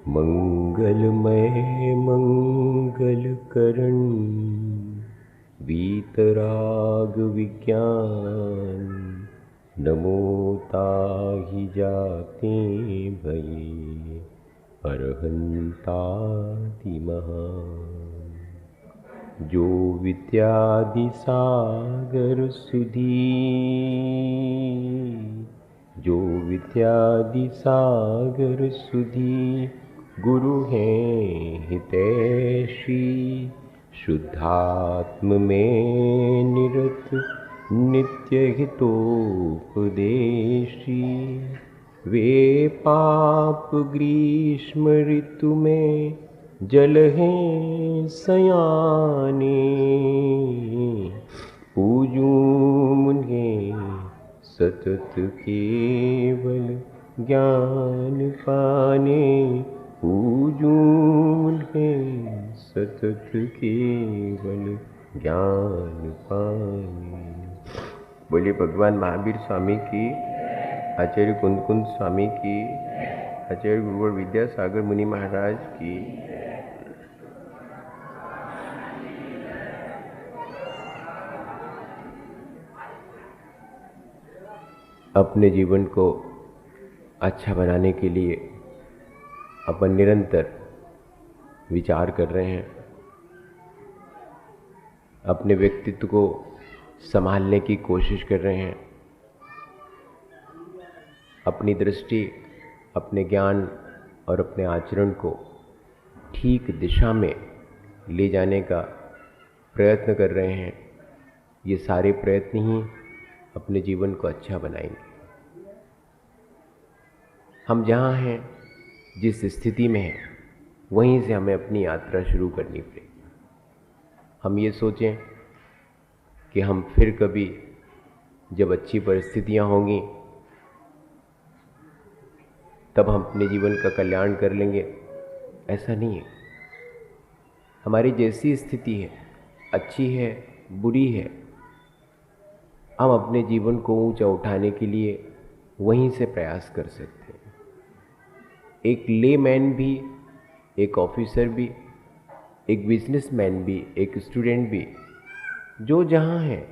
मंगलमय मंगलकरण वीतराग विज्ञान नमो ताहि जाते भये अरहंताति महान। जो विद्यादि सागर सुधी, जो विद्यादि सागर सुधी गुरु हैं हितैषी। शुद्धात्म में निरत नित्य हितोपदेशी। वे पाप ग्रीष्म ऋतु में जल हैं सयाने। पूजूं मुन्हें सतत केवल ज्ञान पाने। पूजूं मुन्हें सतत केवल ज्ञान पाने। बोलिए भगवान महावीर स्वामी की, आचार्य कुंद कुंद स्वामी की, आचार्य गुरुवर विद्यासागर मुनि महाराज की। अपने जीवन को अच्छा बनाने के लिए अपन निरंतर विचार कर रहे हैं। अपने व्यक्तित्व को संभालने की कोशिश कर रहे हैं। अपनी दृष्टि, अपने ज्ञान और अपने आचरण को ठीक दिशा में ले जाने का प्रयत्न कर रहे हैं। ये सारे प्रयत्न ही अपने जीवन को अच्छा बनाएंगे। हम जहाँ हैं, जिस स्थिति में हैं, वहीं से हमें अपनी यात्रा शुरू करनी पड़ेगी। हम ये सोचें कि हम फिर कभी जब अच्छी परिस्थितियाँ होंगी तब हम अपने जीवन का कल्याण कर लेंगे, ऐसा नहीं है। हमारी जैसी स्थिति है, अच्छी है, बुरी है, हम अपने जीवन को ऊंचा उठाने के लिए वहीं से प्रयास कर सकते हैं। एक लेमैन भी, एक ऑफिसर भी, एक बिजनेसमैन भी, एक स्टूडेंट भी, जो जहाँ है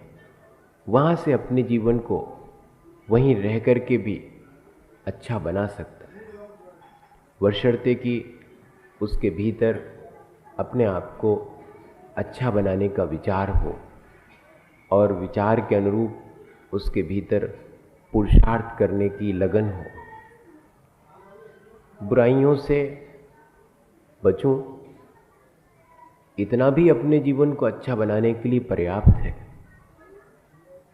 वहाँ से अपने जीवन को वहीं रह कर के भी अच्छा बना सकता है, बशर्ते कि उसके भीतर अपने आप को अच्छा बनाने का विचार हो और विचार के अनुरूप उसके भीतर पुरुषार्थ करने की लगन हो। बुराइयों से बचूं, इतना भी अपने जीवन को अच्छा बनाने के लिए पर्याप्त है।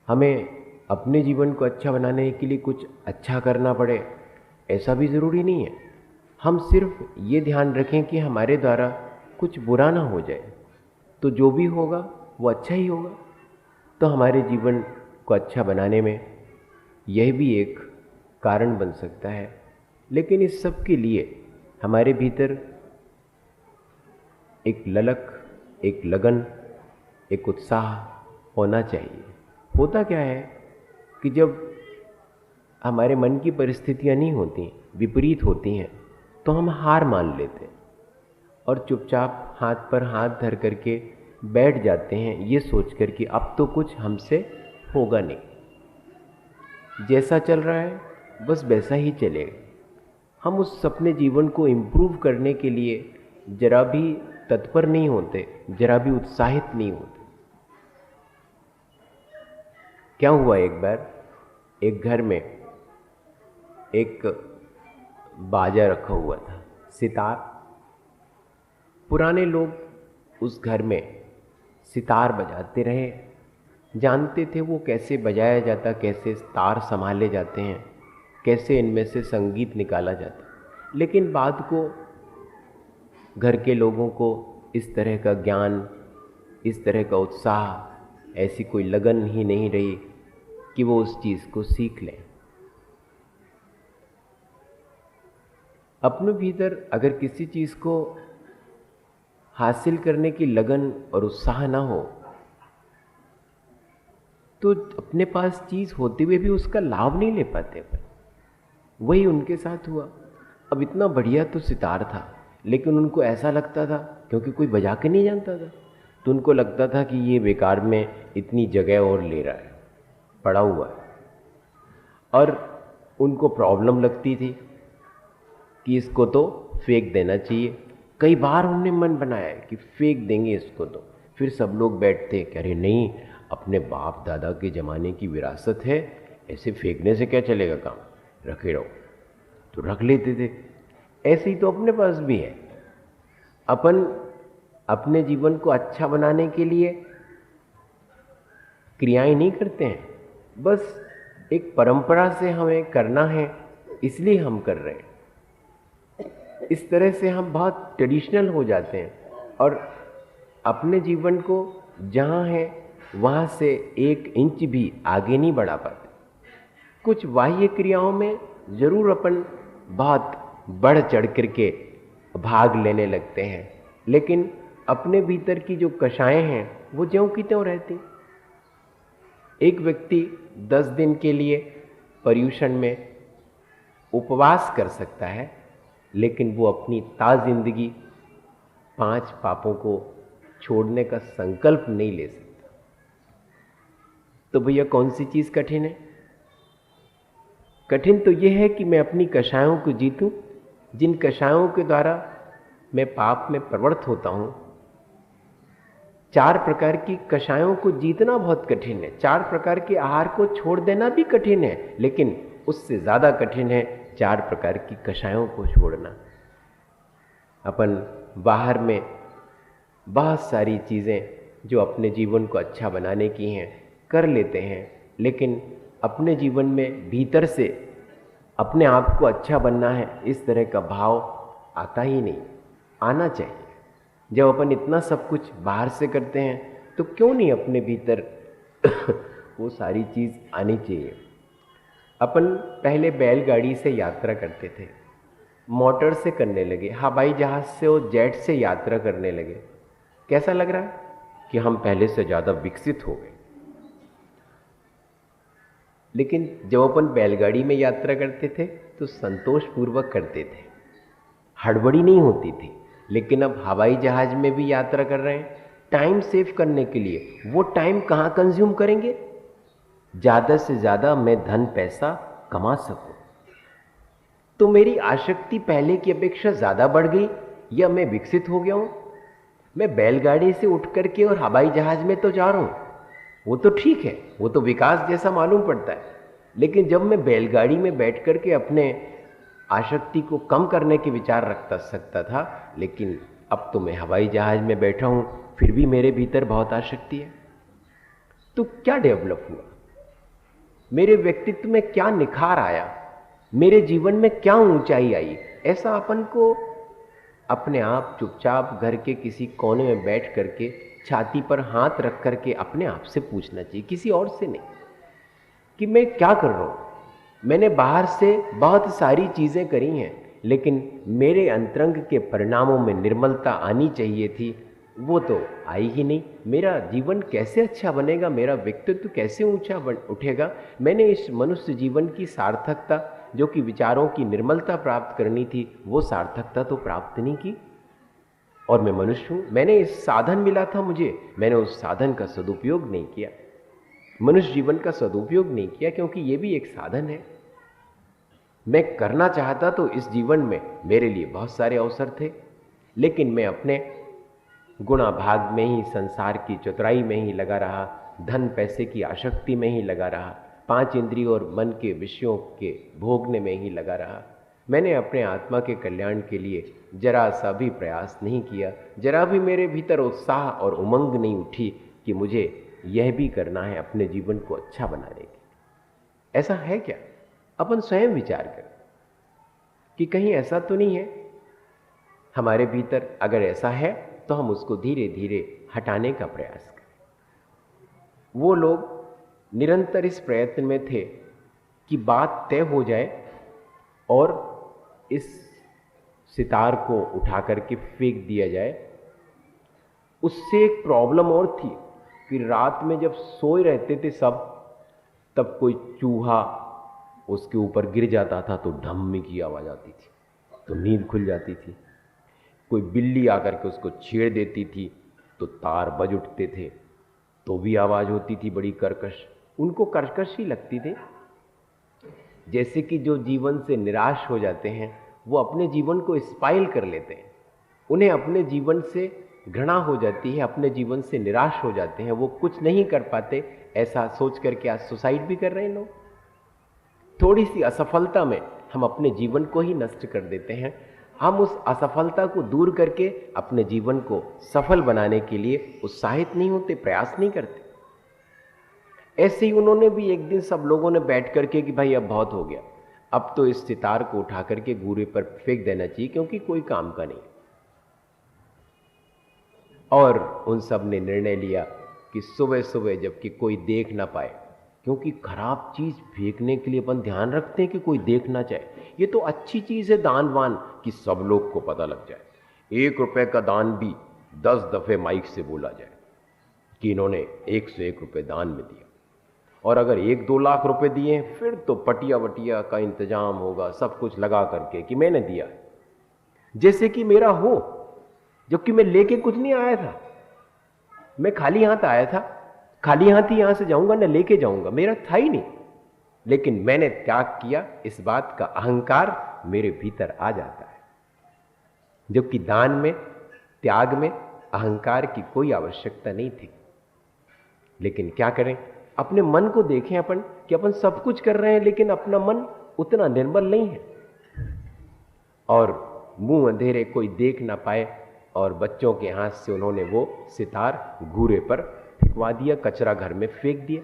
हमें अपने जीवन को अच्छा बनाने के लिए कुछ अच्छा करना पड़े, ऐसा भी ज़रूरी नहीं है। हम सिर्फ ये ध्यान रखें कि हमारे द्वारा कुछ बुरा ना हो जाए, तो जो भी होगा वो अच्छा ही होगा। तो हमारे जीवन को अच्छा बनाने में यह भी एक कारण बन सकता है। लेकिन इस सब के लिए हमारे भीतर एक ललक, एक लगन, एक उत्साह होना चाहिए। होता क्या है कि जब हमारे मन की परिस्थितियाँ नहीं होती, विपरीत होती हैं, तो हम हार मान लेते हैं और चुपचाप हाथ पर हाथ धर करके बैठ जाते हैं, ये सोच कर कि अब तो कुछ हमसे होगा नहीं, जैसा चल रहा है बस वैसा ही चलेगा। हम उस अपने जीवन को इम्प्रूव करने के लिए जरा भी तत्पर नहीं होते, जरा भी उत्साहित नहीं होते। क्या हुआ, एक बार एक घर में एक बाजा रखा हुआ था, सितार। पुराने लोग उस घर में सितार बजाते रहे, जानते थे वो कैसे बजाया जाता, कैसे तार संभाले जाते हैं, कैसे इनमें से संगीत निकाला जाता। लेकिन बाद को घर के लोगों को इस तरह का ज्ञान, इस तरह का उत्साह, ऐसी कोई लगन ही नहीं रही कि वो उस चीज़ को सीख लें। अपने भीतर अगर किसी चीज़ को हासिल करने की लगन और उत्साह ना हो, तो अपने पास चीज़ होते हुए भी उसका लाभ नहीं ले पाते अपन। वही उनके साथ हुआ। अब इतना बढ़िया तो सितार था, लेकिन उनको ऐसा लगता था, क्योंकि कोई बजा के नहीं जानता था, तो उनको लगता था कि ये बेकार में इतनी जगह और ले रहा है, पड़ा हुआ है। और उनको प्रॉब्लम लगती थी कि इसको तो फेंक देना चाहिए। कई बार उन्होंने मन बनाया है कि फेंक देंगे इसको तो। फिर सब लोग बैठते कि अरे नहीं, अपने बाप दादा के ज़माने की विरासत है, ऐसे फेंकने से क्या चलेगा काम, रखे रहो। तो रख लेते थे। ऐसे ही तो अपने पास भी है। अपन अपने जीवन को अच्छा बनाने के लिए क्रियाएं नहीं करते हैं, बस एक परंपरा से हमें करना है, इसलिए हम कर रहे हैं। इस तरह से हम बहुत ट्रेडिशनल हो जाते हैं और अपने जीवन को जहाँ है वहाँ से 1 इंच भी आगे नहीं बढ़ा पाते। कुछ बाह्य क्रियाओं में ज़रूर अपन बहुत बढ़ चढ़ करके भाग लेने लगते हैं, लेकिन अपने भीतर की जो कषाएं हैं वो ज्यों की त्यों रहती। एक व्यक्ति 10 दिन के लिए पर्यूषण में उपवास कर सकता है, लेकिन वो अपनी जिंदगी 5 पापों को छोड़ने का संकल्प नहीं ले सकता। तो भैया कौन सी चीज़ कठिन है? कठिन तो यह है कि मैं अपनी कषायों को जीतूं, जिन कषायों के द्वारा मैं पाप में प्रवृत्त होता हूं। 4 प्रकार की कषायों को जीतना बहुत कठिन है। 4 प्रकार के आहार को छोड़ देना भी कठिन है, लेकिन उससे ज़्यादा कठिन है 4 प्रकार की कषायों को छोड़ना। अपन बाहर में बहुत सारी चीज़ें जो अपने जीवन को अच्छा बनाने की हैं कर लेते हैं, लेकिन अपने जीवन में भीतर से अपने आप को अच्छा बनना है, इस तरह का भाव आता ही नहीं। आना चाहिए। जब अपन इतना सब कुछ बाहर से करते हैं तो क्यों नहीं अपने भीतर वो सारी चीज़ आनी चाहिए। अपन पहले बैलगाड़ी से यात्रा करते थे, मोटर से करने लगे, हवाई जहाज़ से और जेट से यात्रा करने लगे। कैसा लग रहा है कि हम पहले से ज़्यादा विकसित हो गए। लेकिन जब अपन बैलगाड़ी में यात्रा करते थे तो संतोषपूर्वक करते थे, हड़बड़ी नहीं होती थी। लेकिन अब हवाई जहाज़ में भी यात्रा कर रहे हैं, टाइम सेव करने के लिए। वो टाइम कहाँ कंज्यूम करेंगे? ज़्यादा से ज़्यादा मैं धन पैसा कमा सकूं। तो मेरी आसक्ति पहले की अपेक्षा ज़्यादा बढ़ गई या मैं विकसित हो गया हूं? मैं बैलगाड़ी से उठ करके और हवाई जहाज़ में तो जा रहा हूं, वो तो ठीक है, वो तो विकास जैसा मालूम पड़ता है। लेकिन जब मैं बैलगाड़ी में बैठ करके अपने आसक्ति को कम करने के विचार रखता सकता था, लेकिन अब तो मैं हवाई जहाज़ में बैठा हूं, फिर भी मेरे भीतर बहुत आसक्ति है। तो क्या डेवलप हुआ? मेरे व्यक्तित्व में क्या निखार आया? मेरे जीवन में क्या ऊंचाई आई? ऐसा अपन को अपने आप चुपचाप घर के किसी कोने में बैठ करके छाती पर हाथ रख करके अपने आप से पूछना चाहिए, किसी और से नहीं, कि मैं क्या कर रहा हूं। मैंने बाहर से बहुत सारी चीज़ें करी हैं, लेकिन मेरे अंतरंग के परिणामों में निर्मलता आनी चाहिए थी, वो तो आई ही नहीं। मेरा जीवन कैसे अच्छा बनेगा? मेरा व्यक्तित्व कैसे ऊंचा उठेगा? मैंने इस मनुष्य जीवन की सार्थकता, जो कि विचारों की निर्मलता प्राप्त करनी थी, वो सार्थकता तो प्राप्त नहीं की। और मैं मनुष्य हूँ, मैंने इस साधन मिला था मुझे, मैंने उस साधन का सदुपयोग नहीं किया। मनुष्य जीवन का सदुपयोग नहीं किया, क्योंकि ये भी एक साधन है। मैं करना चाहता तो इस जीवन में मेरे लिए बहुत सारे अवसर थे, लेकिन मैं अपने गुणा भाग में ही, संसार की चतुराई में ही लगा रहा, धन पैसे की आसक्ति में ही लगा रहा, 5 इंद्रियों और मन के विषयों के भोगने में ही लगा रहा। मैंने अपने आत्मा के कल्याण के लिए जरा सा भी प्रयास नहीं किया। जरा भी मेरे भीतर उत्साह और उमंग नहीं उठी कि मुझे यह भी करना है अपने जीवन को अच्छा बनाने की। ऐसा है क्या? अपन स्वयं विचार करें कि कहीं ऐसा तो नहीं है हमारे भीतर। अगर ऐसा है तो हम उसको धीरे धीरे हटाने का प्रयास करें। वो लोग निरंतर इस प्रयत्न में थे कि बात तय हो जाए और इस सितार को उठा करके फेंक दिया जाए। उससे एक प्रॉब्लम और थी कि रात में जब सोए रहते थे सब, तब कोई चूहा उसके ऊपर गिर जाता था तो ढम्मी की आवाज़ आती थी, तो नींद खुल जाती थी। कोई बिल्ली आकर के उसको छेड़ देती थी तो तार बज उठते थे, तो भी आवाज़ होती थी बड़ी कर्कश। उनको कर्कश ही लगती थी। जैसे कि जो जीवन से निराश हो जाते हैं वो अपने जीवन को स्पाइल कर लेते हैं, उन्हें अपने जीवन से घृणा हो जाती है, अपने जीवन से निराश हो जाते हैं, वो कुछ नहीं कर पाते, ऐसा सोच करके आज सुसाइड भी कर रहे हैं लोग। थोड़ी सी असफलता में हम अपने जीवन को ही नष्ट कर देते हैं। हम उस असफलता को दूर करके अपने जीवन को सफल बनाने के लिए उत्साहित नहीं होते, प्रयास नहीं करते। ऐसे ही उन्होंने भी एक दिन सब लोगों ने बैठ करके कि भाई अब बहुत हो गया, अब तो इस सितार को उठा करके घूरे पर फेंक देना चाहिए क्योंकि कोई काम का नहीं। और उन सब ने निर्णय लिया कि सुबह सुबह जबकि कोई देख ना पाए, क्योंकि खराब चीज फेंकने के लिए अपन ध्यान रखते हैं कि कोई देख ना जाए। ये तो अच्छी चीज है दान वान कि सब लोग को पता लग जाए। 1 रुपए का दान भी 10 दफे माइक से बोला जाए कि इन्होंने 101 रुपए दान में दिया। और अगर 1-2 लाख रुपए दिए फिर तो पटिया वटिया का इंतजाम होगा, सब कुछ लगा करके कि मैंने दिया, जैसे कि मेरा हो, जबकि मैं लेके कुछ नहीं आया था। मैं खाली हाथ आया था, खाली हाथ ही यहां से जाऊंगा, न लेके जाऊंगा, मेरा था ही नहीं। लेकिन मैंने त्याग किया, इस बात का अहंकार मेरे भीतर आ जाता है। जबकि दान में, त्याग में अहंकार की कोई आवश्यकता नहीं थी। लेकिन क्या करें, अपने मन को देखें अपन कि अपन सब कुछ कर रहे हैं लेकिन अपना मन उतना निर्मल नहीं है। और मुंह अंधेरे कोई देख ना पाए और बच्चों के हाथ से उन्होंने वो सितार घूरे पर फेंकवा दिया, कचरा घर में फेंक दिया।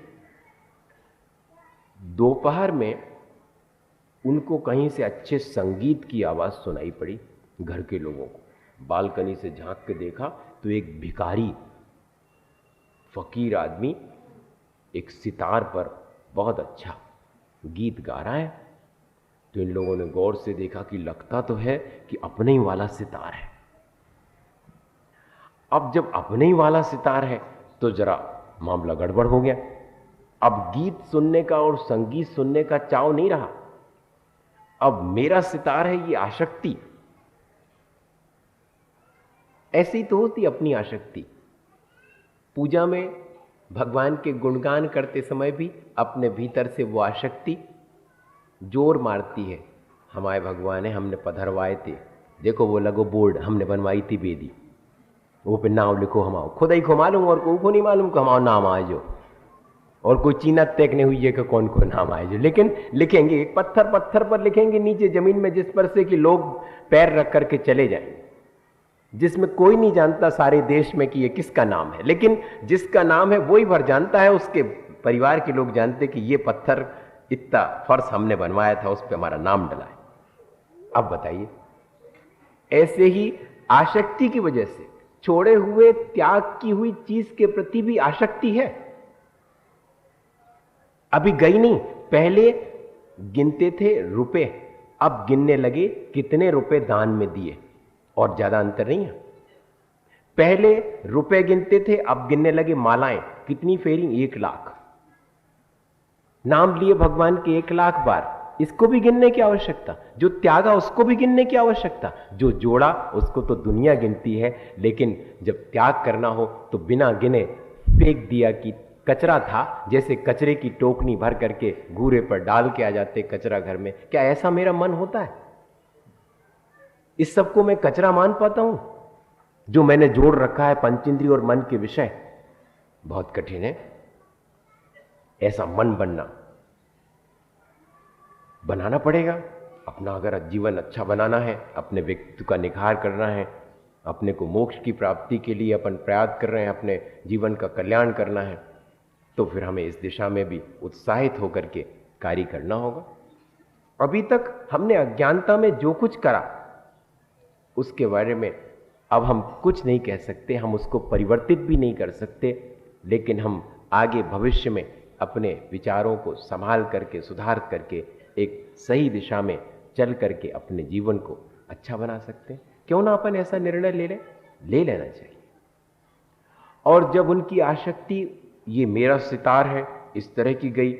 दोपहर में उनको कहीं से अच्छे संगीत की आवाज सुनाई पड़ी घर के लोगों को। बालकनी से झांक के देखा तो एक भिखारी फकीर आदमी एक सितार पर बहुत अच्छा गीत गा रहा है। तो इन लोगों ने गौर से देखा कि लगता तो है कि अपने ही वाला सितार है। अब जब अपने ही वाला सितार है तो जरा मामला गड़बड़ हो गया। अब गीत सुनने का और संगीत सुनने का चाव नहीं रहा, अब मेरा सितार है ये आसक्ति। ऐसी तो होती अपनी आसक्ति। पूजा में भगवान के गुणगान करते समय भी अपने भीतर से वो आसक्ति जोर मारती है। हमारे भगवान है, हमने पधरवाए थे, देखो वो लगो बोर्ड हमने बनवाई थी बेदी, वो पे नाम लिखो हमाओ, खुद ही को मालूम और को नहीं मालूम कि हमाओ नाम आए जो, और कोई चीना तक नहीं हुई है कि कौन को नाम आए जो। लेकिन लिखेंगे एक पत्थर पत्थर पर लिखेंगे नीचे जमीन में, जिस पर से कि लोग पैर रख करके चले जाएंगे, जिसमें कोई नहीं जानता सारे देश में कि ये किसका नाम है। लेकिन जिसका नाम है वही भर जानता है, उसके परिवार के लोग जानते कि ये पत्थर इतना फर्श हमने बनवाया था, उस पर हमारा नाम डला है। अब बताइए, ऐसे ही आसक्ति की वजह से छोड़े हुए त्याग की हुई चीज के प्रति भी आसक्ति है। अभी गई नहीं, पहले गिनते थे रुपए, अब गिनने लगे कितने रुपए दान में दिए, और ज्यादा अंतर नहीं है। पहले रुपए गिनते थे, अब गिनने लगे मालाएं, कितनी फेरी, 1 लाख। नाम लिए भगवान के 1 लाख बार, इसको भी गिनने की आवश्यकता। जो त्यागा उसको भी गिनने की आवश्यकता, जो जोड़ा उसको तो दुनिया गिनती है। लेकिन जब त्याग करना हो तो बिना गिने फेंक दिया कि कचरा था, जैसे कचरे की टोकनी भर करके घूरे पर डाल के आ जाते कचरा घर में। क्या ऐसा मेरा मन होता है? इस सबको मैं कचरा मान पाता हूं जो मैंने जोड़ रखा है पंचेंद्रिय और मन के विषय? बहुत कठिन है ऐसा मन बनाना पड़ेगा। अपना अगर जीवन अच्छा बनाना है, अपने व्यक्तित्व का निखार करना है, अपने को मोक्ष की प्राप्ति के लिए अपन प्रयास कर रहे हैं, अपने जीवन का कल्याण करना है, तो फिर हमें इस दिशा में भी उत्साहित होकर के कार्य करना होगा। अभी तक हमने अज्ञानता में जो कुछ करा उसके बारे में अब हम कुछ नहीं कह सकते, हम उसको परिवर्तित भी नहीं कर सकते। लेकिन हम आगे भविष्य में अपने विचारों को संभाल करके, सुधार करके एक सही दिशा में चल करके अपने जीवन को अच्छा बना सकते हैं। क्यों ना अपन ऐसा निर्णय ले लेना चाहिए। और जब उनकी आसक्ति ये मेरा सितार है इस तरह की गई,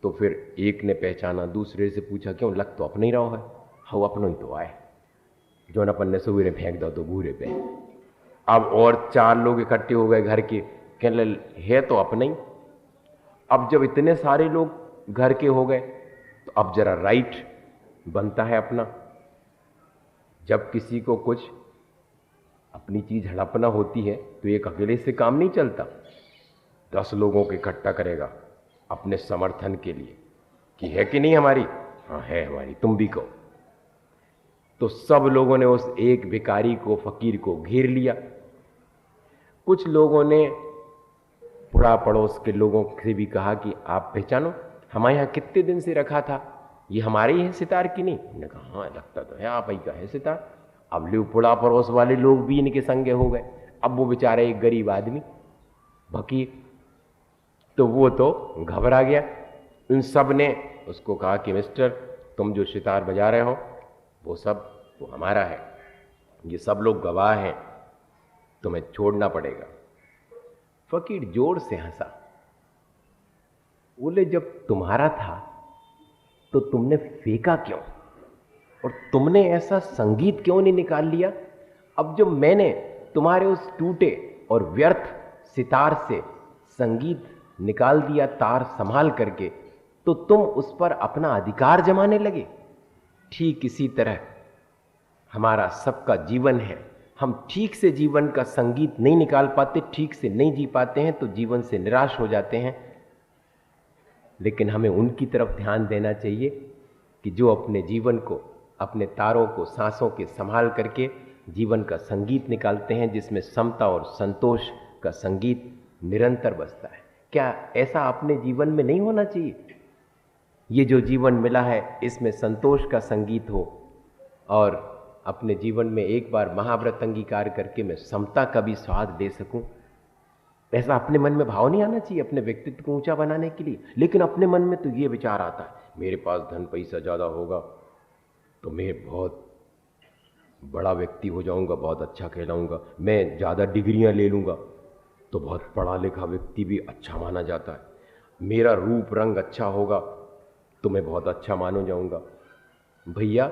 तो फिर एक ने पहचाना, दूसरे से पूछा क्यों, लग तो अपने ही रहो है। हाँ अपनो ही तो आए, जो न अपन ने सवेरे फेंक दो तो भूरे पे। अब और 4 लोग इकट्ठे हो गए घर के, कहने है तो अपने ही। अब जब इतने सारे लोग घर के हो गए तो अब जरा राइट बनता है अपना। जब किसी को कुछ अपनी चीज हड़पना होती है तो एक अकेले से काम नहीं चलता, 10 लोगों को इकट्ठा करेगा अपने समर्थन के लिए कि है कि नहीं हमारी, हाँ है हमारी, तुम भी कहो। तो सब लोगों ने उस एक भिखारी को, फकीर को घेर लिया। कुछ लोगों ने पुरा पड़ोस के लोगों से भी कहा कि आप पहचानो, हमारे यहाँ कितने दिन से रखा था, ये हमारे ही है सितार की नहीं। उन्होंने कहा हाँ लगता तो है आप ही का है सितार। अब ले पुरा पड़ोस वाले लोग भी इनके संगे हो गए। अब वो बेचारे एक गरीब आदमी फकीर, तो वो तो घबरा गया। उन सब ने उसको कहा कि मिस्टर तुम जो सितार बजा रहे हो वो सब वो हमारा है, ये सब लोग गवाह हैं, तुम्हें छोड़ना पड़ेगा। फकीर जोर से हंसा, बोले जब तुम्हारा था तो तुमने फेंका क्यों, और तुमने ऐसा संगीत क्यों नहीं निकाल लिया। अब जब मैंने तुम्हारे उस टूटे और व्यर्थ सितार से संगीत निकाल दिया, तार संभाल करके, तो तुम उस पर अपना अधिकार जमाने लगे। ठीक इसी तरह हमारा सबका जीवन है, हम ठीक से जीवन का संगीत नहीं निकाल पाते, ठीक से नहीं जी पाते हैं तो जीवन से निराश हो जाते हैं। लेकिन हमें उनकी तरफ ध्यान देना चाहिए कि जो अपने जीवन को, अपने तारों को, सांसों के संभाल करके जीवन का संगीत निकालते हैं, जिसमें समता और संतोष का संगीत निरंतर बजता है। क्या ऐसा अपने जीवन में नहीं होना चाहिए? ये जो जीवन मिला है इसमें संतोष का संगीत हो, और अपने जीवन में एक बार महाव्रत अंगीकार करके मैं समता का भी स्वाद ले सकूं। ऐसा अपने मन में भाव नहीं आना चाहिए अपने व्यक्तित्व को ऊंचा बनाने के लिए। लेकिन अपने मन में तो ये विचार आता है, मेरे पास धन पैसा ज़्यादा होगा तो मैं बहुत बड़ा व्यक्ति हो जाऊंगा, बहुत अच्छा कहलाऊंगा, मैं ज़्यादा डिग्रियां ले लूँगा तो बहुत पढ़ा लिखा व्यक्ति भी अच्छा माना जाता है, मेरा रूप रंग अच्छा होगा तो मैं बहुत अच्छा मानो जाऊंगा। भैया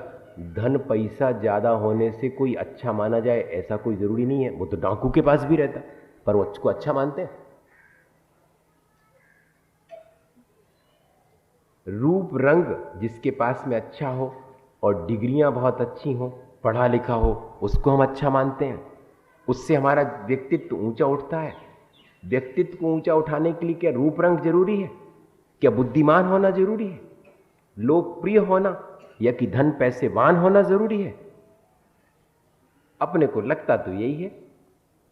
धन पैसा ज़्यादा होने से कोई अच्छा माना जाए ऐसा कोई ज़रूरी नहीं है। वो तो डाकू के पास भी रहता पर वो उसको अच्छा मानते हैं। रूप रंग जिसके पास में अच्छा हो और डिग्रियां बहुत अच्छी हो, पढ़ा लिखा हो, उसको हम अच्छा मानते हैं, उससे हमारा व्यक्तित्व ऊंचा उठता है। व्यक्तित्व को ऊंचा उठाने के लिए क्या रूप रंग जरूरी है? क्या बुद्धिमान होना जरूरी है? लोकप्रिय होना या कि धन पैसेवान होना जरूरी है? अपने को लगता तो यही है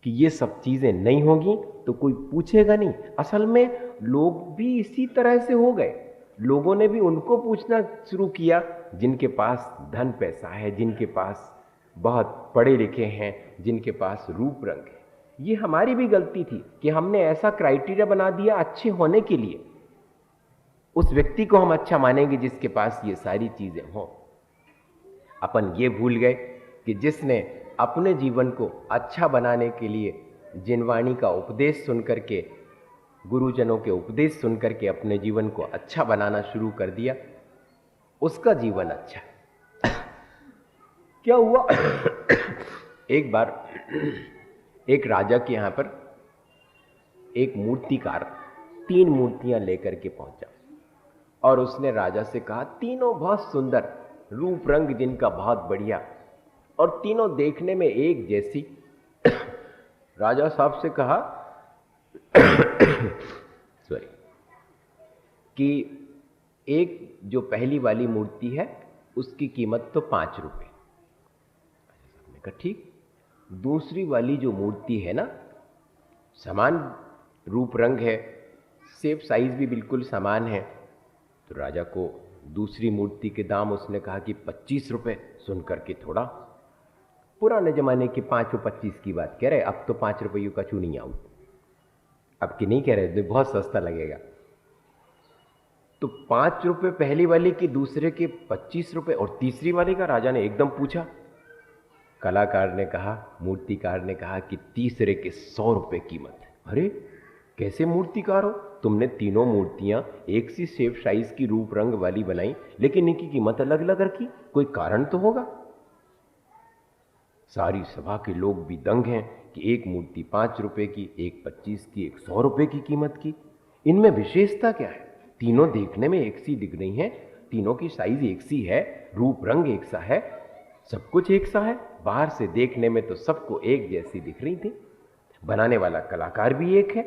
कि ये सब चीजें नहीं होगी तो कोई पूछेगा नहीं। असल में लोग भी इसी तरह से हो गए, लोगों ने भी उनको पूछना शुरू किया जिनके पास धन पैसा है, जिनके पास बहुत पढ़े लिखे हैं, जिनके पास रूप रंग है। ये हमारी भी गलती थी कि हमने ऐसा क्राइटेरिया बना दिया अच्छे होने के लिए, उस व्यक्ति को हम अच्छा मानेंगे जिसके पास ये सारी चीजें हों। अपन ये भूल गए कि जिसने अपने जीवन को अच्छा बनाने के लिए जिनवाणी का उपदेश सुनकर के, गुरुजनों के उपदेश सुनकर के अपने जीवन को अच्छा बनाना शुरू कर दिया, उसका जीवन अच्छा है। क्या हुआ? एक बार एक राजा के यहां पर एक मूर्तिकार 3 मूर्तियां लेकर के पहुंचा और उसने राजा से कहा, तीनों बहुत सुंदर, रूप रंग जिनका बहुत बढ़िया और तीनों देखने में एक जैसी। राजा साहब से कहा सॉरी कि एक जो पहली वाली मूर्ति है उसकी कीमत तो 5 रुपए। मैंने कहा ठीक। दूसरी वाली जो मूर्ति है ना, समान रूप रंग है, शेप साइज भी बिल्कुल समान है। तो राजा को दूसरी मूर्ति के दाम उसने कहा कि 25 रुपए। सुनकर के थोड़ा पुराने जमाने के 5 और 25 की बात कह रहे, अब तो 5 रुपयों का चू नहीं आऊं, अब की नहीं कह रहे, बहुत सस्ता लगेगा। तो 5 रुपए पहली वाले के, दूसरे के 25 रुपए और तीसरी वाले का। राजा ने एकदम पूछा। कलाकार ने कहा, मूर्तिकार ने कहा कि तीसरे के 100 रुपए कीमत है। अरे कैसे मूर्तिकार हो, तुमने तीनों मूर्तियां एक सी शेप साइज की रूप रंग वाली बनाई, लेकिन इनकी कीमत अलग अलग रखी, कोई कारण तो होगा। सारी सभा के लोग भी दंग हैं कि एक मूर्ति 5 रुपए की, एक 25 की, एक 100 रुपए की कीमत की। इनमें विशेषता क्या है? तीनों देखने में एक सी दिख रही हैं, तीनों की साइज एक सी है, रूप रंग एक सा है, सब कुछ एक सा है। बाहर से देखने में तो सबको एक जैसी दिख रही थी, बनाने वाला कलाकार भी एक है।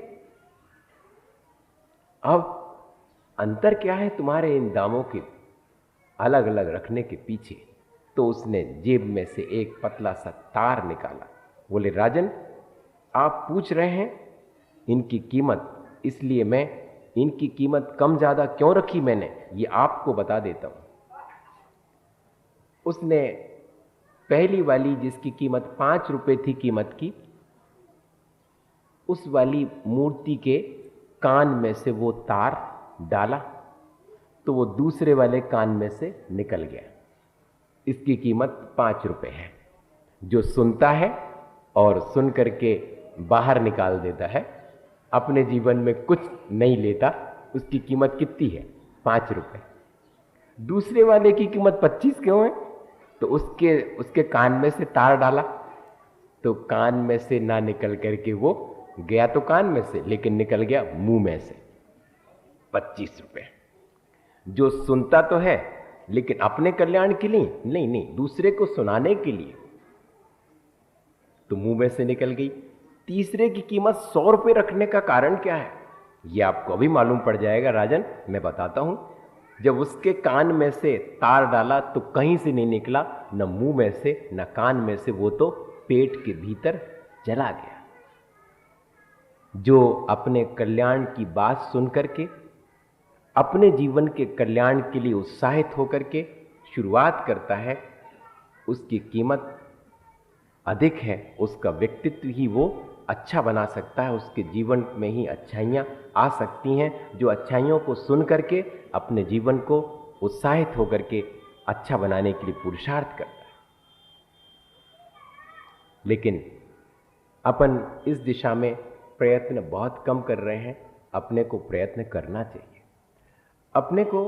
अब अंतर क्या है तुम्हारे इन दामों के अलग अलग रखने के पीछे? तो उसने जेब में से एक पतला सा तार निकाला। बोले, राजन, आप पूछ रहे हैं इनकी कीमत, इसलिए मैं इनकी कीमत कम ज्यादा क्यों रखी मैंने, ये आपको बता देता हूं। उसने पहली वाली जिसकी कीमत 5 रुपए थी कीमत की, उस वाली मूर्ति के कान में से वो तार डाला तो वो दूसरे वाले कान में से निकल गया। इसकी कीमत 5 रुपए है। जो सुनता है और सुन करके बाहर निकाल देता है, अपने जीवन में कुछ नहीं लेता, उसकी कीमत कितनी है? 5 रुपए। दूसरे वाले की कीमत 25 क्यों है? तो उसके कान में से तार डाला तो कान में से ना निकल करके वो गया तो कान में से, लेकिन निकल गया मुंह में से। 25 रुपए। जो सुनता तो है लेकिन अपने कल्याण के लिए नहीं, दूसरे को सुनाने के लिए, तो मुंह में से निकल गई। तीसरे की कीमत 100 रुपए रखने का कारण क्या है? यह आपको अभी मालूम पड़ जाएगा राजन, मैं बताता हूं। जब उसके कान में से तार डाला तो कहीं से नहीं निकला, न मुंह में से न कान में से, वो तो पेट के भीतर चला गया। जो अपने कल्याण की बात सुन करके अपने जीवन के कल्याण के लिए उत्साहित होकर के शुरुआत करता है, उसकी कीमत अधिक है। उसका व्यक्तित्व ही वो अच्छा बना सकता है, उसके जीवन में ही अच्छाइयाँ आ सकती हैं। जो अच्छाइयों को सुन करके अपने जीवन को उत्साहित होकर के अच्छा बनाने के लिए पुरुषार्थ करता है। लेकिन अपन इस दिशा में प्रयत्न बहुत कम कर रहे हैं। अपने को प्रयत्न करना चाहिए। अपने को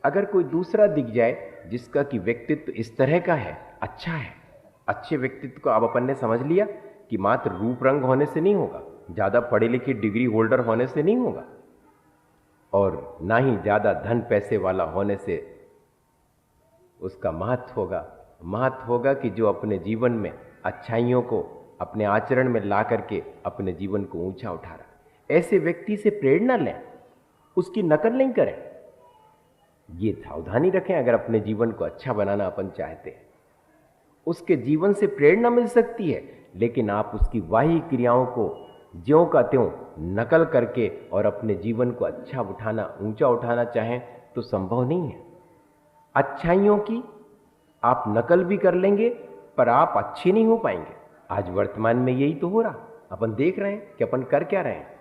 अगर कोई दूसरा दिख जाए जिसका कि व्यक्तित्व इस तरह का है, अच्छा है, अच्छे व्यक्तित्व को अब अपन ने समझ लिया कि मात्र रूप रंग होने से नहीं होगा, ज़्यादा पढ़े लिखे डिग्री होल्डर होने से नहीं होगा, और ना ही ज़्यादा धन पैसे वाला होने से उसका महत्व होगा। महत्व होगा कि जो अपने जीवन में अच्छाइयों को अपने आचरण में ला करके अपने जीवन को ऊंचा उठा रहा। ऐसे व्यक्ति से प्रेरणा लें, उसकी नकल नहीं करें। ये सावधानी रखें, अगर अपने जीवन को अच्छा बनाना अपन चाहते हैं, उसके जीवन से प्रेरणा मिल सकती है, लेकिन आप उसकी बाह्य क्रियाओं को ज्यों का त्यों नकल करके और अपने जीवन को अच्छा उठाना, ऊंचा उठाना चाहें तो संभव नहीं है। अच्छाइयों की आप नकल भी कर लेंगे पर आप अच्छे नहीं हो पाएंगे। आज वर्तमान में यही तो हो रहा, अपन देख रहे हैं कि अपन कर क्या रहे हैं।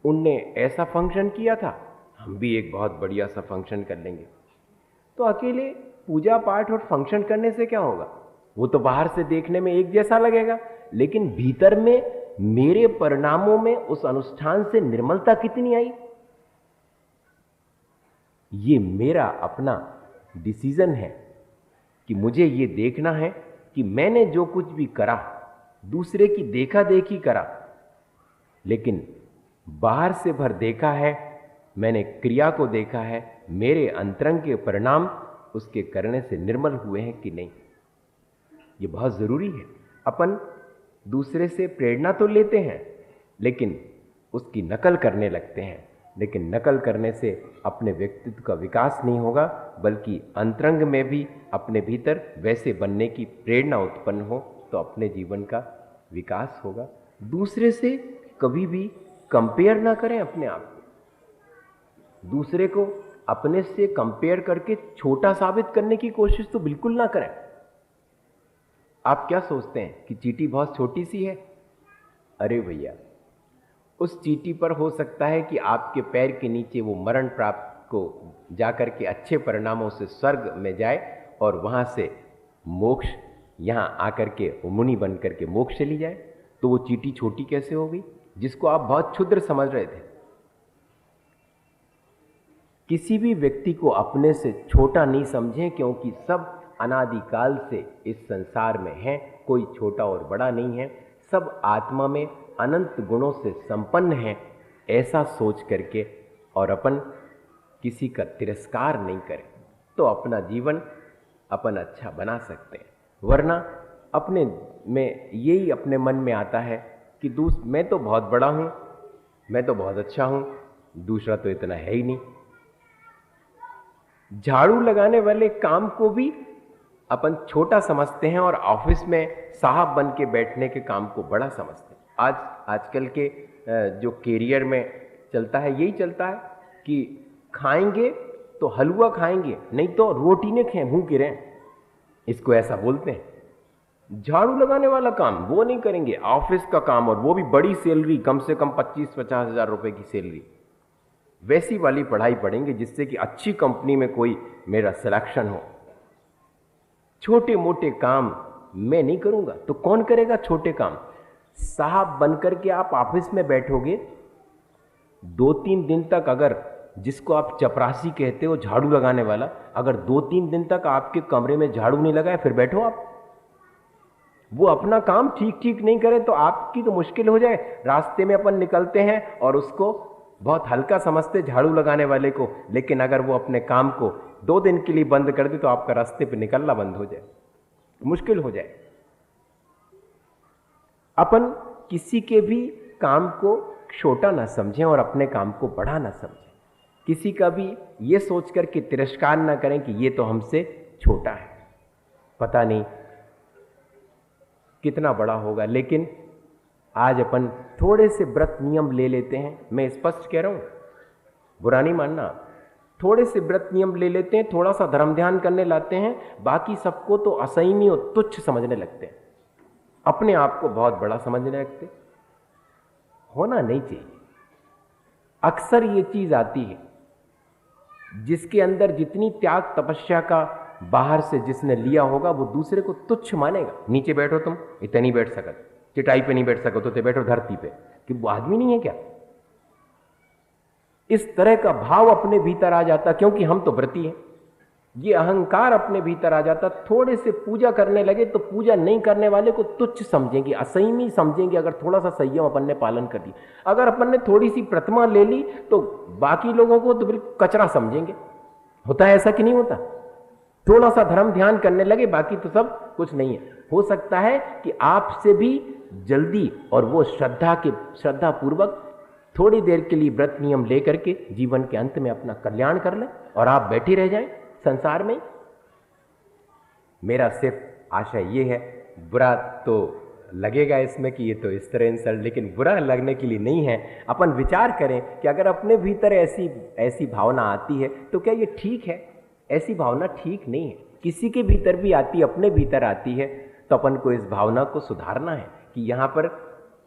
उनने ऐसा फंक्शन किया था, हम भी एक बहुत बढ़िया सा फंक्शन कर लेंगे। तो अकेले पूजा पाठ और फंक्शन करने से क्या होगा? वो तो बाहर से देखने में एक जैसा लगेगा, लेकिन भीतर में मेरे परिणामों में उस अनुष्ठान से निर्मलता कितनी आई, ये मेरा अपना डिसीजन है कि मुझे ये देखना है कि मैंने जो कुछ भी करा दूसरे की देखा देखी करा, लेकिन बाहर से भर देखा है, मैंने क्रिया को देखा है, मेरे अंतरंग के परिणाम उसके करने से निर्मल हुए हैं कि नहीं। ये बहुत जरूरी है। अपन दूसरे से प्रेरणा तो लेते हैं लेकिन उसकी नकल करने लगते हैं, लेकिन नकल करने से अपने व्यक्तित्व का विकास नहीं होगा, बल्कि अंतरंग में भी अपने भीतर वैसे बनने की प्रेरणा उत्पन्न हो तो अपने जीवन का विकास होगा। दूसरे से कभी भी कंपेयर ना करें अपने आप को। दूसरे को अपने से कंपेयर करके छोटा साबित करने की कोशिश तो बिल्कुल ना करें। आप क्या सोचते हैं कि चींटी बहुत छोटी सी है? अरे भैया, उस चींटी पर हो सकता है कि आपके पैर के नीचे वो मरण प्राप्त को जाकर के अच्छे परिणामों से स्वर्ग में जाए और वहां से मोक्ष, यहां आकर के मुनि बन करके मोक्ष चली जाए। तो वो चींटी छोटी कैसे हो गई जिसको आप बहुत क्षुद्र समझ रहे थे? किसी भी व्यक्ति को अपने से छोटा नहीं समझें, क्योंकि सब अनादिकाल से इस संसार में हैं, कोई छोटा और बड़ा नहीं है, सब आत्मा में अनंत गुणों से संपन्न हैं, ऐसा सोच करके और अपन किसी का तिरस्कार नहीं करें तो अपना जीवन अपन अच्छा बना सकते हैं। वरना अपने में यही अपने मन में आता है कि मैं तो बहुत बड़ा हूँ, मैं तो बहुत अच्छा हूँ, दूसरा तो इतना है ही नहीं। झाड़ू लगाने वाले काम को भी अपन छोटा समझते हैं और ऑफिस में साहब बन के बैठने के काम को बड़ा समझते हैं। आजकल के जो कैरियर में चलता है, यही चलता है कि खाएंगे तो हलवा खाएंगे, नहीं तो रोटी ने खाए भूखे रहें, इसको ऐसा बोलते हैं। झाड़ू लगाने वाला काम वो नहीं करेंगे, ऑफिस का काम, और वो भी बड़ी सैलरी, कम से कम 25-50 हज़ार रुपए की सैलरी, वैसी वाली पढ़ाई पढ़ेंगे जिससे कि अच्छी कंपनी में कोई मेरा सिलेक्शन हो। छोटे मोटे काम मैं नहीं करूंगा तो कौन करेगा छोटे काम? साहब बनकर के आप ऑफिस में बैठोगे 2-3 दिन तक, अगर जिसको आप चपरासी कहते हो, झाड़ू लगाने वाला, अगर 2-3 दिन तक आपके कमरे में झाड़ू नहीं लगाए फिर बैठो आप, वो अपना काम ठीक नहीं करे तो आपकी तो मुश्किल हो जाए। रास्ते में अपन निकलते हैं और उसको बहुत हल्का समझते झाड़ू लगाने वाले को, लेकिन अगर वो अपने काम को 2 दिन के लिए बंद कर दे तो आपका रास्ते पे निकलना बंद हो जाए, मुश्किल हो जाए। अपन किसी के भी काम को छोटा ना समझें और अपने काम को बड़ा ना समझें। किसी का भी ये सोचकर के तिरस्कार ना करें कि ये तो हमसे छोटा है, पता नहीं कितना बड़ा होगा। लेकिन आज अपन थोड़े से व्रत नियम ले लेते हैं, मैं स्पष्ट कह रहा हूं, बुरा नहीं मानना, थोड़े से व्रत नियम ले लेते हैं, थोड़ा सा धर्म ध्यान करने लाते हैं, बाकी सबको तो असहनीय और तुच्छ समझने लगते हैं, अपने आप को बहुत बड़ा समझने लगते। होना नहीं चाहिए। अक्सर ये चीज आती है, जिसके अंदर जितनी त्याग तपस्या का बाहर से जिसने लिया होगा वो दूसरे को तुच्छ मानेगा। नीचे बैठो, तुम इतने नहीं बैठ सकते, चटाई पे नहीं बैठ सको तो बैठो धरती पे, कि वो आदमी नहीं है क्या? इस तरह का भाव अपने भीतर आ जाता, क्योंकि हम तो व्रती हैं। ये अहंकार अपने भीतर आ जाता। थोड़े से पूजा करने लगे तो पूजा नहीं करने वाले को तुच्छ समझेंगे, असंयमी समझेंगे। अगर थोड़ा सा संयम अपन ने पालन कर दिया, अगर अपन ने थोड़ी सी प्रतिमा ले ली तो बाकी लोगों को तो बिल्कुल कचरा समझेंगे। होता है ऐसा कि नहीं होता? थोड़ा सा धर्म ध्यान करने लगे, बाकी तो सब कुछ नहीं है। हो सकता है कि आपसे भी जल्दी और वो श्रद्धा पूर्वक थोड़ी देर के लिए व्रत नियम लेकर के जीवन के अंत में अपना कल्याण कर लें और आप बैठे रह जाएं संसार में। मेरा सिर्फ आशा ये है, बुरा तो लगेगा इसमें कि ये तो इस तरह इंसल्ट, लेकिन बुरा लगने के लिए नहीं है। अपन विचार करें कि अगर अपने भीतर ऐसी भावना आती है तो क्या ये ठीक है? ऐसी भावना ठीक नहीं है। किसी के भीतर भी आती, अपने भीतर आती है, तो अपन को इस भावना को सुधारना है कि यहाँ पर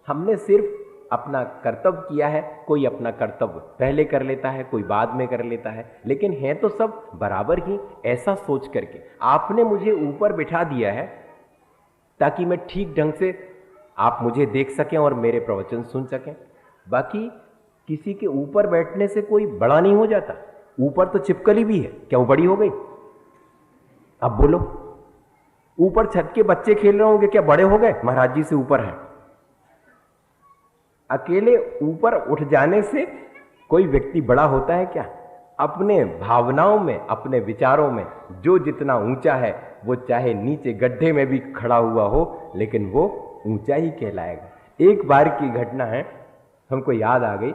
हमने सिर्फ अपना कर्तव्य किया है। कोई अपना कर्तव्य पहले कर लेता है, कोई बाद में कर लेता है, लेकिन है तो सब बराबर ही। ऐसा सोच करके आपने मुझे ऊपर बिठा दिया है ताकि मैं ठीक ढंग से आप मुझे देख सकें और मेरे प्रवचन सुन सकें। बाकी किसी के ऊपर बैठने से कोई बड़ा नहीं हो जाता। ऊपर तो छिपकली भी है, क्या वो बड़ी हो गई? अब बोलो, ऊपर छत के बच्चे खेल रहे होंगे, क्या बड़े हो गए? महाराज जी से ऊपर है। अकेले ऊपर उठ जाने से कोई व्यक्ति बड़ा होता है क्या? अपने भावनाओं में, अपने विचारों में जो जितना ऊंचा है, वो चाहे नीचे गड्ढे में भी खड़ा हुआ हो, लेकिन वो ऊंचा ही कहलाएगा। एक बार की घटना है, हमको याद आ गई।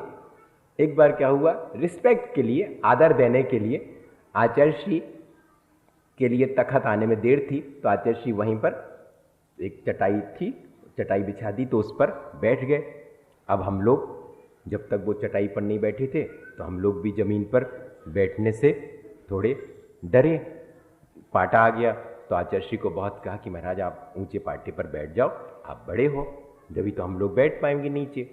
एक बार क्या हुआ, रिस्पेक्ट के लिए, आदर देने के लिए आचार्य श्री के लिए तखत आने में देर थी, तो आचार्य श्री वहीं पर एक चटाई थी, चटाई बिछा दी, तो उस पर बैठ गए। अब हम लोग जब तक वो चटाई पर नहीं बैठे थे तो हम लोग भी जमीन पर बैठने से थोड़े डरे। पाटा आ गया तो आचार्य श्री को बहुत कहा कि महाराज आप ऊंचे पाटे पर बैठ जाओ, आप बड़े हो, जभी तो हम लोग बैठ पाएंगे नीचे।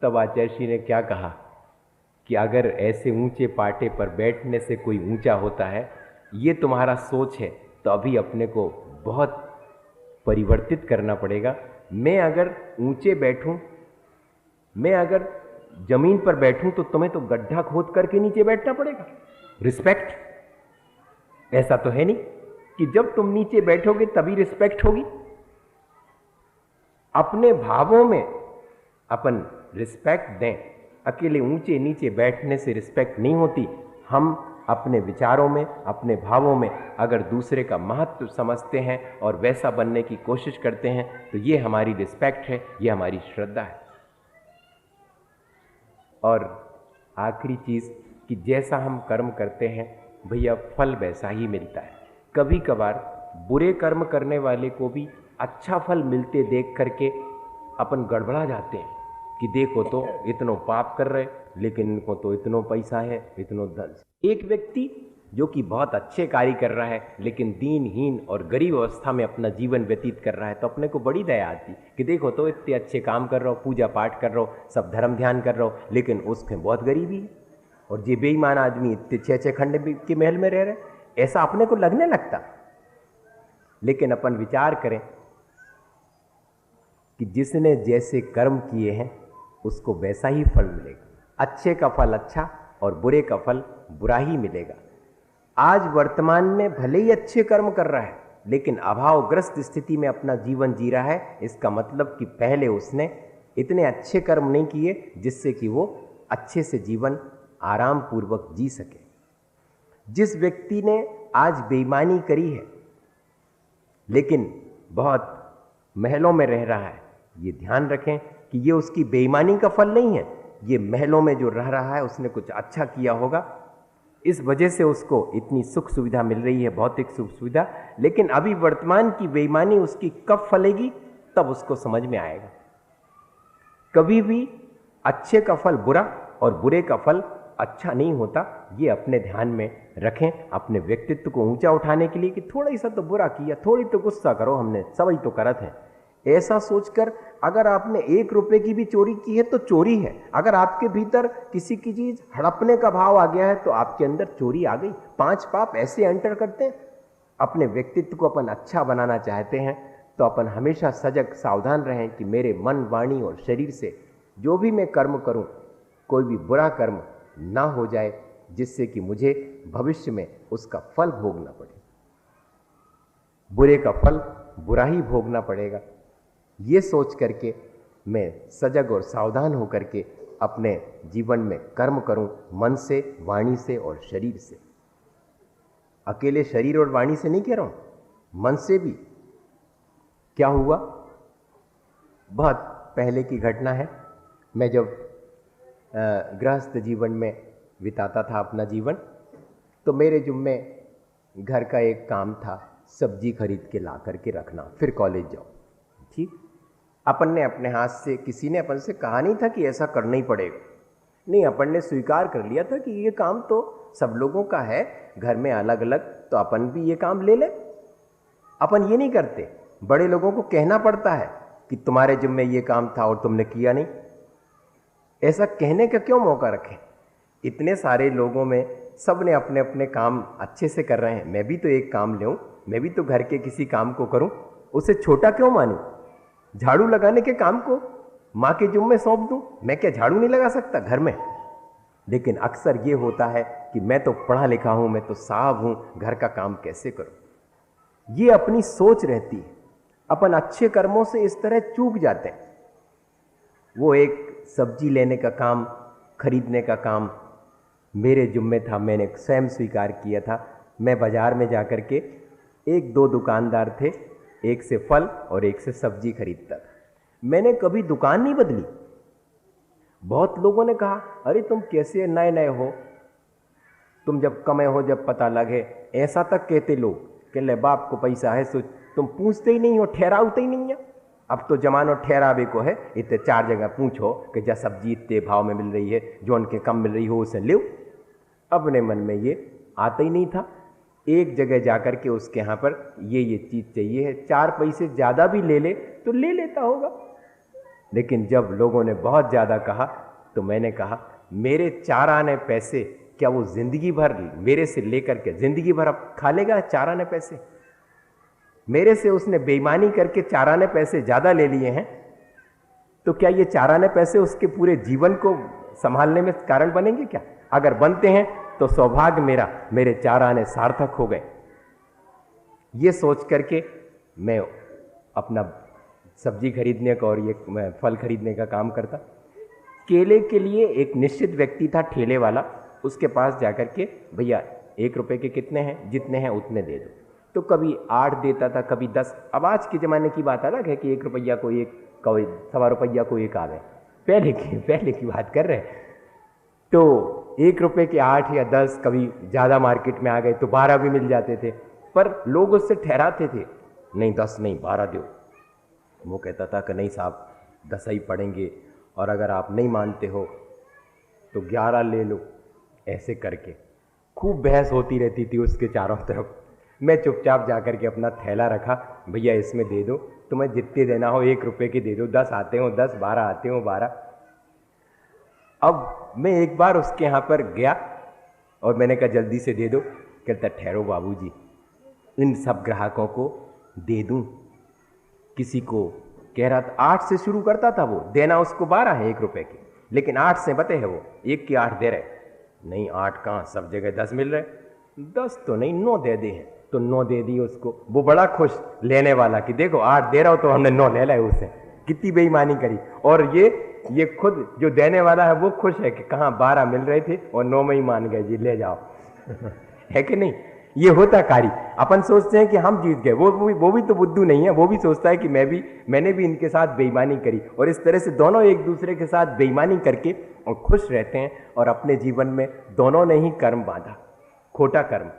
तब आचार्य श्री ने क्या कहा कि अगर ऐसे ऊंचे पाटे पर बैठने से कोई ऊंचा होता है, ये तुम्हारा सोच है, तो अभी अपने को बहुत परिवर्तित करना पड़ेगा। मैं अगर ऊंचे बैठूं, मैं अगर जमीन पर बैठूं तो तुम्हें तो गड्ढा खोद करके नीचे बैठना पड़ेगा। रिस्पेक्ट ऐसा तो है नहीं कि जब तुम नीचे बैठोगे तभी रिस्पेक्ट होगी। अपने भावों में अपन रिस्पेक्ट दें। अकेले ऊंचे नीचे बैठने से रिस्पेक्ट नहीं होती। हम अपने विचारों में, अपने भावों में अगर दूसरे का महत्व समझते हैं और वैसा बनने की कोशिश करते हैं तो ये हमारी रिस्पेक्ट है, ये हमारी श्रद्धा है। और आखिरी चीज़ कि जैसा हम कर्म करते हैं भैया फल वैसा ही मिलता है। कभी कभार बुरे कर्म करने वाले को भी अच्छा फल मिलते देख करके अपन गड़बड़ा जाते हैं कि देखो तो इतनो पाप कर रहे लेकिन इनको तो इतनो पैसा है, इतनो धन। एक व्यक्ति जो कि बहुत अच्छे कार्य कर रहा है लेकिन दीनहीन और गरीब अवस्था में अपना जीवन व्यतीत कर रहा है तो अपने को बड़ी दया आती कि देखो तो इतने अच्छे काम कर रहा हो, पूजा पाठ कर रहा हो, सब धर्म ध्यान कर रहा हो, लेकिन उसमें बहुत गरीबी है। और ये बेईमान आदमी इतने 6-6 खंड के महल में रह रहे, ऐसा अपने को लगने लगता। लेकिन अपन विचार करें कि जिसने जैसे कर्म किए हैं उसको वैसा ही फल मिलेगा। अच्छे का फल अच्छा और बुरे का फल बुरा ही मिलेगा। आज वर्तमान में भले ही अच्छे कर्म कर रहा है लेकिन अभावग्रस्त स्थिति में अपना जीवन जी रहा है, इसका मतलब कि पहले उसने इतने अच्छे कर्म नहीं किए जिससे कि वो अच्छे से जीवन आराम पूर्वक जी सके। जिस व्यक्ति ने आज बेईमानी करी है लेकिन बहुत महलों में रह रहा है, ये ध्यान रखें कि ये उसकी बेईमानी का फल नहीं है, ये महलों में जो रह रहा है उसने कुछ अच्छा किया होगा, इस वजह से उसको इतनी सुख सुविधा मिल रही है, भौतिक सुख सुविधा। लेकिन अभी वर्तमान की बेईमानी उसकी कब फलेगी तब उसको समझ में आएगा। कभी भी अच्छे का फल बुरा और बुरे का फल अच्छा नहीं होता, ये अपने ध्यान में रखें। अपने व्यक्तित्व को ऊंचा उठाने के लिए कि थोड़ा ही सा तो बुरा किया, थोड़ी तो गुस्सा करो, हमने सभी तो करत हैं, ऐसा सोचकर अगर आपने 1 रुपए की भी चोरी की है तो चोरी है। अगर आपके भीतर किसी की चीज हड़पने का भाव आ गया है तो आपके अंदर चोरी आ गई। 5 पाप ऐसे एंटर करते हैं। अपने व्यक्तित्व को अपन अच्छा बनाना चाहते हैं तो अपन हमेशा सजग सावधान रहें कि मेरे मन, वाणी और शरीर से जो भी मैं कर्म करूं कोई भी बुरा कर्म ना हो जाए जिससे कि मुझे भविष्य में उसका फल भोगना पड़े। बुरे का फल बुरा ही भोगना पड़ेगा। ये सोच करके मैं सजग और सावधान होकर के अपने जीवन में कर्म करूं, मन से, वाणी से और शरीर से। अकेले शरीर और वाणी से नहीं कह रहा हूं, मन से भी। क्या हुआ, बहुत पहले की घटना है। मैं जब गृहस्थ जीवन में बिताता था अपना जीवन, तो मेरे जुम्मे घर का एक काम था, सब्जी खरीद के ला करके रखना, फिर कॉलेज जाओ। ठीक, अपन ने अपने हाथ से, किसी ने अपन से कहा नहीं था कि ऐसा करना ही पड़ेगा, नहीं, अपन ने स्वीकार कर लिया था कि ये काम तो सब लोगों का है, घर में अलग अलग, तो अपन भी ये काम ले ले। अपन ये नहीं करते, बड़े लोगों को कहना पड़ता है कि तुम्हारे जिम्मे ये काम था और तुमने किया नहीं। ऐसा कहने का क्यों मौका रखें? इतने सारे लोगों में सब ने अपने अपने काम अच्छे से कर रहे हैं, मैं भी तो एक काम लूँ, मैं भी तो घर के किसी काम को करूँ, उसे छोटा क्यों मानूं? झाड़ू लगाने के काम को माँ के जुम्मे सौंप दूं, मैं क्या झाड़ू नहीं लगा सकता घर में? लेकिन अक्सर ये होता है कि मैं तो पढ़ा लिखा हूं, मैं तो साहब हूं, घर का काम कैसे करूं? ये अपनी सोच रहती है। अपन अच्छे कर्मों से इस तरह चूक जाते हैं। वो एक सब्जी लेने का काम, खरीदने का काम मेरे जुम्मे था, मैंने स्वयं स्वीकार किया था। मैं बाजार में जाकर के 1-2 दुकानदार थे, एक से फल और एक से सब्जी खरीदता था। मैंने कभी दुकान नहीं बदली। बहुत लोगों ने कहा, अरे तुम कैसे नए नए हो, तुम जब कमे हो जब पता लगे, ऐसा तक कहते लोग कि ले बाप को पैसा है सो तुम पूछते ही नहीं हो, ठहरावते ही नहीं है। अब तो जमानो ठहरावे को है, इतने 4 जगह पूछो कि जब सब्जी इतने भाव में मिल रही है, जो उनके कम मिल रही हो उसे लो। अपने मन में ये आता ही नहीं था। एक जगह जाकर के उसके यहाँ पर ये चीज़ चाहिए है, 4 पैसे ज़्यादा भी ले ले तो ले लेता होगा। लेकिन जब लोगों ने बहुत ज़्यादा कहा तो मैंने कहा, मेरे 4 आने पैसे क्या वो ज़िंदगी भर मेरे से लेकर के ज़िंदगी भर अब खा लेगा? 4 आने पैसे मेरे से उसने बेईमानी करके 4 आने पैसे ज़्यादा ले लिए हैं, तो क्या ये 4 आने पैसे उसके पूरे जीवन को संभालने में कारण बनेंगे क्या? अगर बनते हैं तो सौभाग्य मेरा, मेरे 4 आने सार्थक हो गए। ये सोच करके मैं अपना सब्जी खरीदने का और ये मैं फल खरीदने का काम करता। केले के लिए एक निश्चित व्यक्ति था ठेले वाला, उसके पास जाकर के, भैया 1 रुपए के कितने हैं? जितने हैं उतने दे दो। तो कभी 8 देता था, कभी 10। अब आज के ज़माने की बात अलग है कि 1 रुपया को 1, कोई 1.25 रुपया को 1 आ गए। पहले की बात कर रहे हैं। तो 1 रुपए के 8 या 10, कभी ज़्यादा मार्केट में आ गए तो 12 भी मिल जाते थे, पर लोग उससे ठहराते थे, नहीं 10 नहीं 12 दो। वो कहता था कि नहीं साहब 10 ही पड़ेंगे, और अगर आप नहीं मानते हो तो 11 ले लो। ऐसे करके खूब बहस होती रहती थी उसके चारों तरफ। मैं चुपचाप जाकर के अपना थैला रखा, भैया इसमें दे दो, तुम्हें जितने देना हो 1 रुपए के दे दो, 10 आते हो 10, 12 आते हो 12। अब मैं एक बार उसके यहाँ पर गया और मैंने कहा जल्दी से दे दो। कहता ठहरो बाबूजी, इन सब ग्राहकों को दे दूं। किसी को कह रहा था 8 से शुरू करता था वो, देना उसको 12 है 1 रुपए की, लेकिन 8 से बते है वो, 1 की 8 दे रहे। नहीं 8 कहाँ, सब जगह 10 मिल रहे। 10 तो नहीं 9 दे दे हैं, तो 9 दे दी उसको। वो बड़ा खुश लेने वाला कि देखो 8 दे रहा हो तो हमने 9 ले लाए उससे। कितनी बेईमानी करी। और ये खुद जो देने वाला है वो खुश है कि कहाँ 12 मिल रहे थे और 9 में ही मान गए जी, ले जाओ। है कि नहीं? ये होता कारी। अपन सोचते हैं कि हम जीत गए, वो भी तो बुद्धू नहीं है। वो भी सोचता है कि मैंने भी इनके साथ बेईमानी करी, और इस तरह से दोनों एक दूसरे के साथ बेईमानी करके और खुश रहते हैं। और अपने जीवन में दोनों ने ही कर्म बांधा, खोटा कर्म,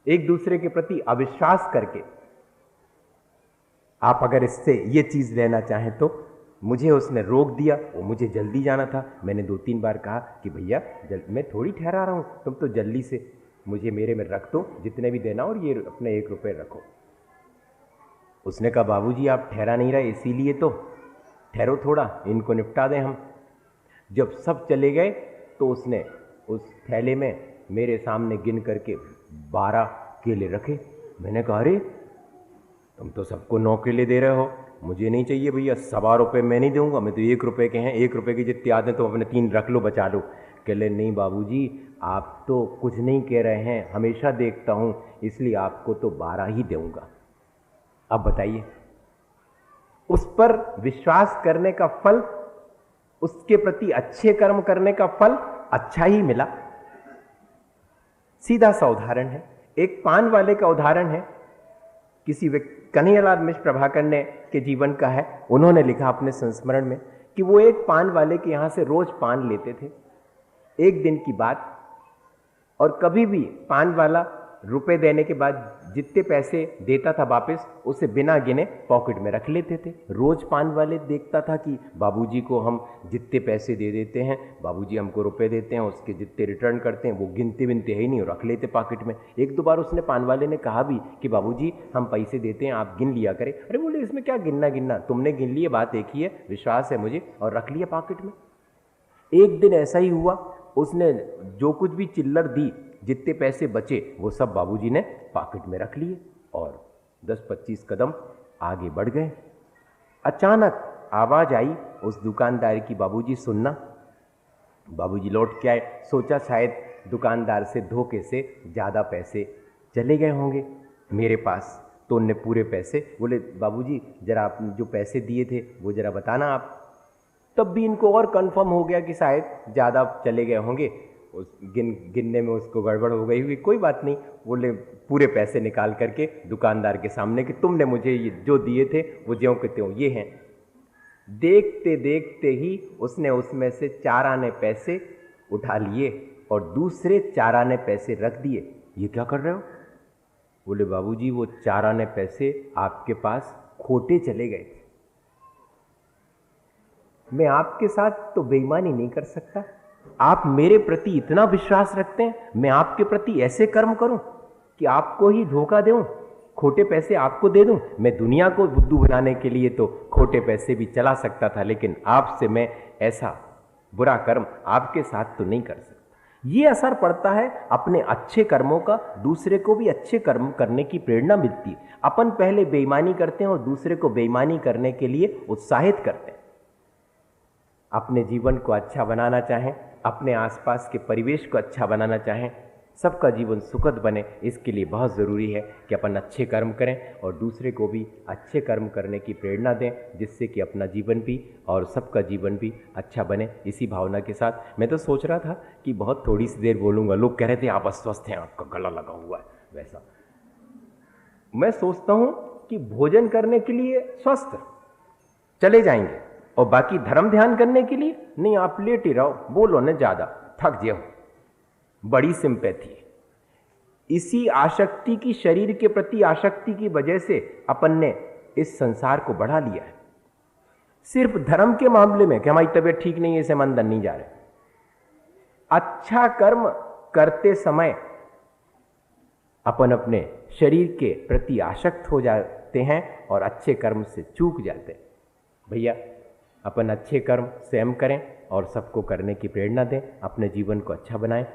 एक दूसरे के प्रति अविश्वास करके। आप अगर इससे ये चीज लेना चाहें तो मुझे उसने रोक दिया, वो मुझे जल्दी जाना था। मैंने 2-3 बार कहा कि भैया मैं थोड़ी ठहरा रहा हूं, तुम तो जल्दी से मुझे मेरे में रख दो जितने भी देना, और ये अपने 1 रुपए रखो। उसने कहा बाबूजी आप ठहरा नहीं रहे, इसीलिए तो ठहरो थोड़ा, इनको निपटा दें हम। जब सब चले गए तो उसने उस थैले में मेरे सामने गिन करके 12 केले रखे। मैंने कहा अरे तुम तो सबको 9 केले दे रहे हो, मुझे नहीं चाहिए भैया, 1.25 रुपये मैं नहीं दूंगा, मैं तो 1 रुपए के हैं, 1 रुपए के जितने आते हैं तो अपने 3 रख लो, बचा लो। कहले नहीं बाबूजी आप तो कुछ नहीं कह रहे हैं, हमेशा देखता हूं, इसलिए आपको तो 12 ही दूंगा। अब बताइए, उस पर विश्वास करने का फल, उसके प्रति अच्छे कर्म करने का फल अच्छा ही मिला। सीधा सा उदाहरण है, एक पान वाले का उदाहरण है, किसी कन्हैयालाल मिश्र प्रभाकर ने के जीवन का है। उन्होंने लिखा अपने संस्मरण में कि वो एक पान वाले के यहां से रोज पान लेते थे। एक दिन की बात, और कभी भी पान वाला रुपए देने के बाद जितने पैसे देता था वापस, उसे बिना गिने पॉकेट में रख लेते थे। रोज पान वाले देखता था कि बाबूजी को हम जितने पैसे दे देते हैं, बाबूजी हमको रुपए देते हैं, उसके जितने रिटर्न करते हैं वो गिनते विनते है ही नहीं, रख लेते पॉकेट में। 1-2 बार उसने पान वाले ने कहा भी कि बाबूजी हम पैसे देते हैं, आप गिन लिया करें। अरे बोले इसमें क्या गिनना, तुमने गिन लिए, बात एक ही है, विश्वास है मुझे, और रख लिया पॉकेट में। एक दिन ऐसा ही हुआ, उसने जो कुछ भी चिल्लर दी, जितने पैसे बचे वो सब बाबूजी ने पॉकेट में रख लिए और 10-25 कदम आगे बढ़ गए। अचानक आवाज आई उस दुकानदार की, बाबूजी सुनना। बाबूजी लौट के आए, सोचा शायद दुकानदार से धोखे से ज़्यादा पैसे चले गए होंगे मेरे पास, तो उनने पूरे पैसे, बोले बाबूजी जरा आप जो पैसे दिए थे वो जरा बताना आप। तब भी इनको और कंफर्म हो गया कि शायद ज़्यादा चले गए होंगे, उस गिनने में उसको गड़बड़ हो गई हुई। कोई बात नहीं, बोले पूरे पैसे निकाल करके दुकानदार के सामने कि तुमने मुझे ये जो दिए थे वो ज्यों के त्यों ये हैं। देखते देखते ही उसने उसमें से 4 आने पैसे उठा लिए और दूसरे 4 आने पैसे रख दिए। ये क्या कर रहे हो? बोले बाबूजी वो 4 आने पैसे आपके पास खोटे चले गए थे। मैं आपके साथ तो बेईमानी नहीं कर सकता, आप मेरे प्रति इतना विश्वास रखते हैं, मैं आपके प्रति ऐसे कर्म करूं कि आपको ही धोखा दूं, खोटे पैसे आपको दे दूं। मैं दुनिया को बुद्धू बनाने के लिए तो खोटे पैसे भी चला सकता था, लेकिन आपसे मैं ऐसा बुरा कर्म आपके साथ तो नहीं कर सकता। ये असर पड़ता है अपने अच्छे कर्मों का, दूसरे को भी अच्छे कर्म करने की प्रेरणा मिलती है। अपन पहले बेईमानी करते हैं और दूसरे को बेईमानी करने के लिए उत्साहित करते हैं। अपने जीवन को अच्छा बनाना चाहें, अपने आसपास के परिवेश को अच्छा बनाना चाहें, सबका जीवन सुखद बने, इसके लिए बहुत ज़रूरी है कि अपन अच्छे कर्म करें और दूसरे को भी अच्छे कर्म करने की प्रेरणा दें, जिससे कि अपना जीवन भी और सबका जीवन भी अच्छा बने। इसी भावना के साथ मैं तो सोच रहा था कि बहुत थोड़ी सी देर बोलूँगा। लोग कह रहे थे आप अस्वस्थ हैं, आपका गला लगा हुआ है, वैसा मैं सोचता हूँ कि भोजन करने के लिए स्वस्थ चले जाएंगे और बाकी धर्म ध्यान करने के लिए नहीं, आप लेट ही रहो, बोलो न ज़्यादा, थक जाओ। बड़ी सिंपैथी। इसी आसक्ति की, शरीर के प्रति आसक्ति की वजह से अपन ने इस संसार को बढ़ा लिया है। सिर्फ धर्म के मामले में कि हमारी तबीयत ठीक नहीं है, इसे हम अंदर नहीं जा रहे। अच्छा कर्म करते समय अपन अपने शरीर के प्रति आसक्त हो जाते हैं और अच्छे कर्म से चूक जाते हैं। भैया अपन अच्छे कर्म स्वयं करें और सबको करने की प्रेरणा दें, अपने जीवन को अच्छा बनाएं।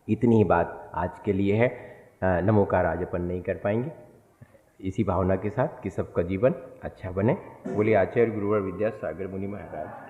इतनी ही बात आज के लिए है। नमोकार आज अपन नहीं कर पाएंगे, इसी भावना के साथ कि सबका जीवन अच्छा बने। बोले आचार्य गुरुवर विद्यासागर मुनि महाराज।